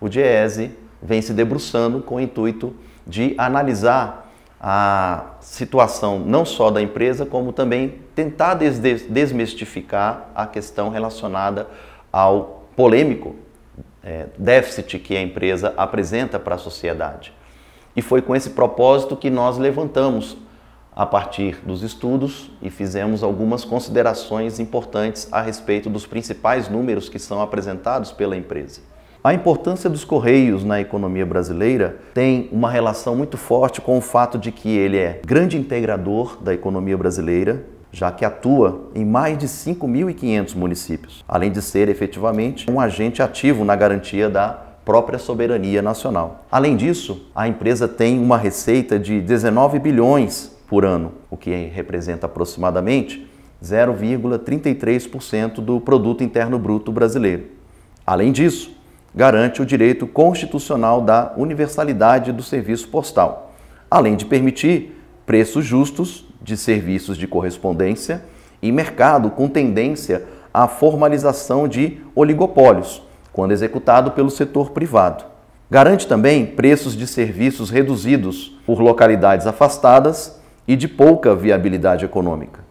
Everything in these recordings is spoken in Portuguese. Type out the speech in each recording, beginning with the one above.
O DIEESE vem se debruçando com o intuito de analisar a situação não só da empresa, como também tentar desmistificar a questão relacionada ao polêmico déficit que a empresa apresenta para a sociedade. E foi com esse propósito que nós levantamos a partir dos estudos e fizemos algumas considerações importantes a respeito dos principais números que são apresentados pela empresa. A importância dos Correios na economia brasileira tem uma relação muito forte com o fato de que ele é grande integrador da economia brasileira, já que atua em mais de 5.500 municípios, além de ser efetivamente um agente ativo na garantia da própria soberania nacional. Além disso, a empresa tem uma receita de 19 bilhões por ano, o que representa aproximadamente 0,33% do produto interno bruto brasileiro. Além disso, garante o direito constitucional da universalidade do serviço postal, além de permitir preços justos de serviços de correspondência em mercado com tendência à formalização de oligopólios, quando executado pelo setor privado. Garante também preços de serviços reduzidos por localidades afastadas e de pouca viabilidade econômica.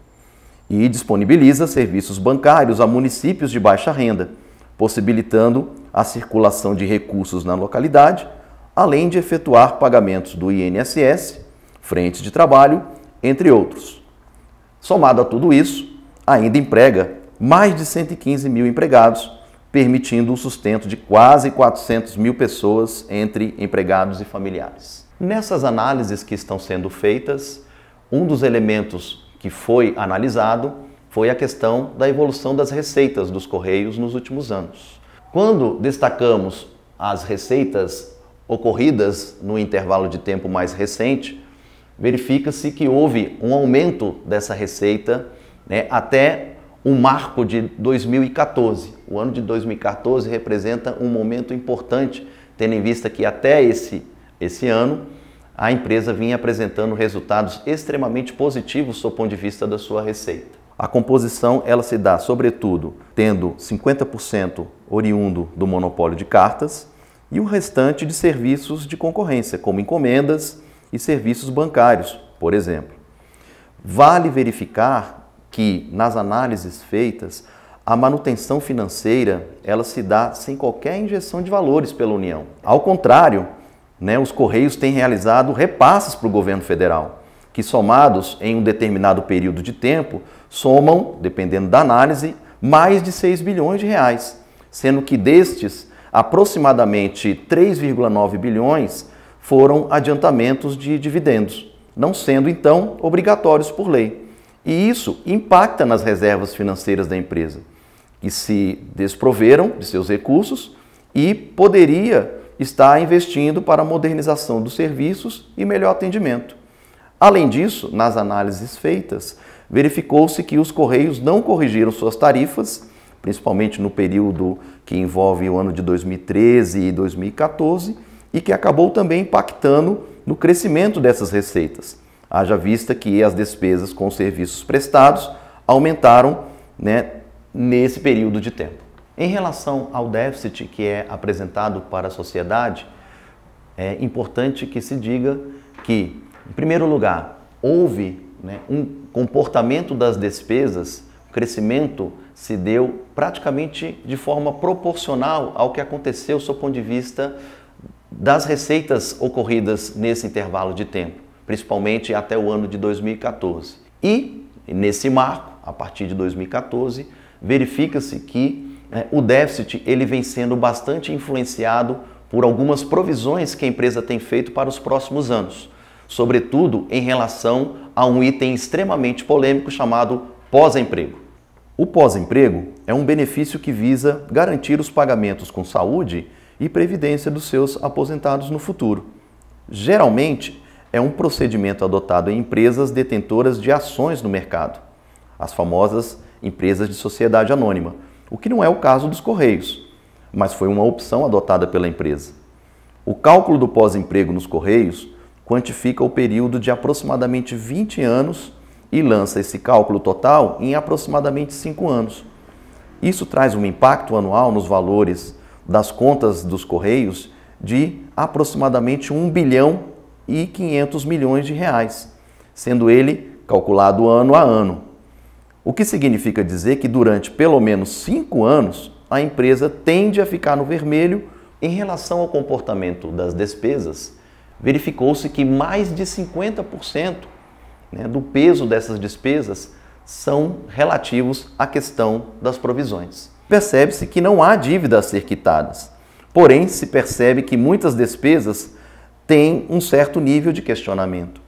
E disponibiliza serviços bancários a municípios de baixa renda, possibilitando a circulação de recursos na localidade, além de efetuar pagamentos do INSS, frentes de trabalho, entre outros. Somado a tudo isso, ainda emprega mais de 115 mil empregados, permitindo o sustento de quase 400 mil pessoas entre empregados e familiares. Nessas análises que estão sendo feitas, um dos elementos que foi analisado foi a questão da evolução das receitas dos Correios nos últimos anos. Quando destacamos as receitas ocorridas no intervalo de tempo mais recente, verifica-se que houve um aumento dessa receita até um marco de 2014. O ano de 2014 representa um momento importante, tendo em vista que até esse ano a empresa vinha apresentando resultados extremamente positivos do ponto de vista da sua receita. A composição ela se dá, sobretudo, tendo 50% oriundo do monopólio de cartas e o restante de serviços de concorrência, como encomendas e serviços bancários, por exemplo. Vale verificar que, nas análises feitas, a manutenção financeira ela se dá sem qualquer injeção de valores pela União. Ao contrário, os Correios têm realizado repasses para o governo federal, que somados em um determinado período de tempo, somam, dependendo da análise, mais de 6 bilhões de reais, sendo que destes, aproximadamente 3,9 bilhões foram adiantamentos de dividendos, não sendo então obrigatórios por lei. E isso impacta nas reservas financeiras da empresa, que se desproveram de seus recursos e poderia estar investindo para a modernização dos serviços e melhor atendimento. Além disso, nas análises feitas, verificou-se que os Correios não corrigiram suas tarifas, principalmente no período que envolve o ano de 2013 e 2014, e que acabou também impactando no crescimento dessas receitas, haja vista que as despesas com serviços prestados aumentaram nesse período de tempo. Em relação ao déficit que é apresentado para a sociedade, é importante que se diga que, em primeiro lugar, houve um comportamento das despesas, o crescimento se deu praticamente de forma proporcional ao que aconteceu do ponto de vista das receitas ocorridas nesse intervalo de tempo, principalmente até o ano de 2014. E, nesse marco, a partir de 2014, verifica-se que o déficit ele vem sendo bastante influenciado por algumas provisões que a empresa tem feito para os próximos anos, sobretudo em relação a um item extremamente polêmico chamado pós-emprego. O pós-emprego é um benefício que visa garantir os pagamentos com saúde e previdência dos seus aposentados no futuro. Geralmente, é um procedimento adotado em empresas detentoras de ações no mercado, as famosas empresas de sociedade anônima, o que não é o caso dos Correios, mas foi uma opção adotada pela empresa. O cálculo do pós-emprego nos Correios quantifica o período de aproximadamente 20 anos e lança esse cálculo total em aproximadamente 5 anos. Isso traz um impacto anual nos valores das contas dos Correios de aproximadamente 1 bilhão e 500 milhões de reais, sendo ele calculado ano a ano. O que significa dizer que durante pelo menos 5 anos a empresa tende a ficar no vermelho. Em relação ao comportamento das despesas, verificou-se que mais de 50% do peso dessas despesas são relativos à questão das provisões. Percebe-se que não há dívida a ser quitadas, porém se percebe que muitas despesas têm um certo nível de questionamento,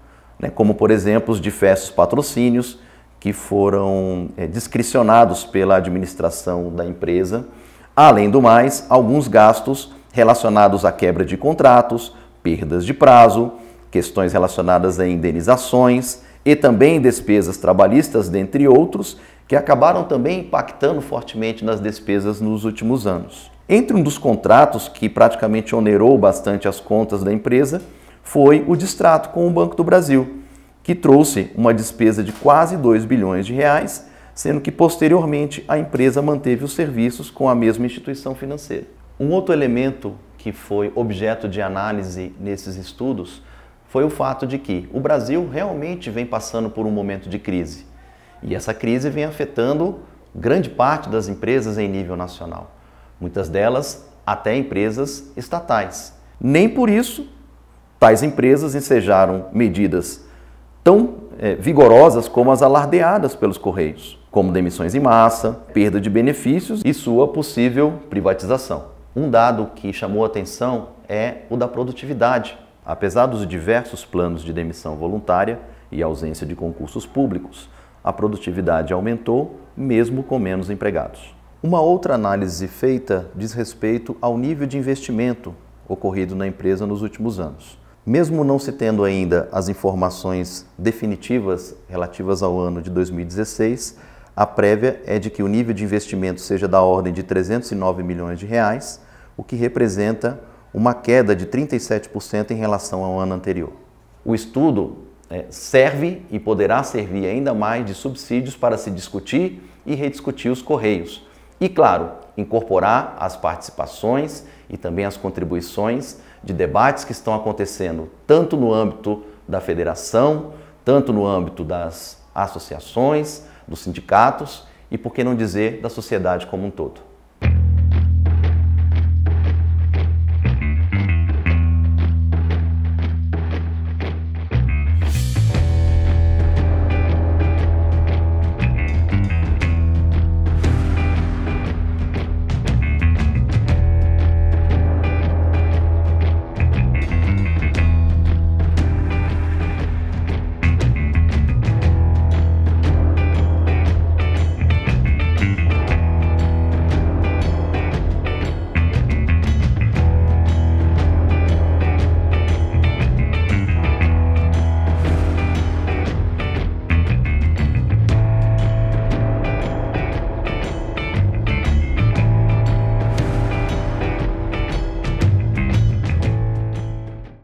como por exemplo os diversos patrocínios que foram discricionados pela administração da empresa, além do mais, alguns gastos relacionados à quebra de contratos, perdas de prazo, questões relacionadas a indenizações e também despesas trabalhistas, dentre outros, que acabaram também impactando fortemente nas despesas nos últimos anos. Entre um dos contratos que praticamente onerou bastante as contas da empresa foi o distrato com o Banco do Brasil, que trouxe uma despesa de quase 2 bilhões de reais, sendo que posteriormente a empresa manteve os serviços com a mesma instituição financeira. Um outro elemento que foi objeto de análise nesses estudos foi o fato de que o Brasil realmente vem passando por um momento de crise. E essa crise vem afetando grande parte das empresas em nível nacional. Muitas delas até empresas estatais. Nem por isso, tais empresas ensejaram medidas tão vigorosas como as alardeadas pelos Correios, como demissões em massa, perda de benefícios e sua possível privatização. Um dado que chamou a atenção é o da produtividade. Apesar dos diversos planos de demissão voluntária e ausência de concursos públicos, a produtividade aumentou, mesmo com menos empregados. Uma outra análise feita diz respeito ao nível de investimento ocorrido na empresa nos últimos anos. Mesmo não se tendo ainda as informações definitivas relativas ao ano de 2016, a prévia é de que o nível de investimento seja da ordem de 309 milhões de reais, o que representa uma queda de 37% em relação ao ano anterior. O estudo serve e poderá servir ainda mais de subsídios para se discutir e rediscutir os Correios. E, claro, incorporar as participações e também as contribuições de debates que estão acontecendo tanto no âmbito da federação, tanto no âmbito das associações, dos sindicatos e, por que não dizer, da sociedade como um todo.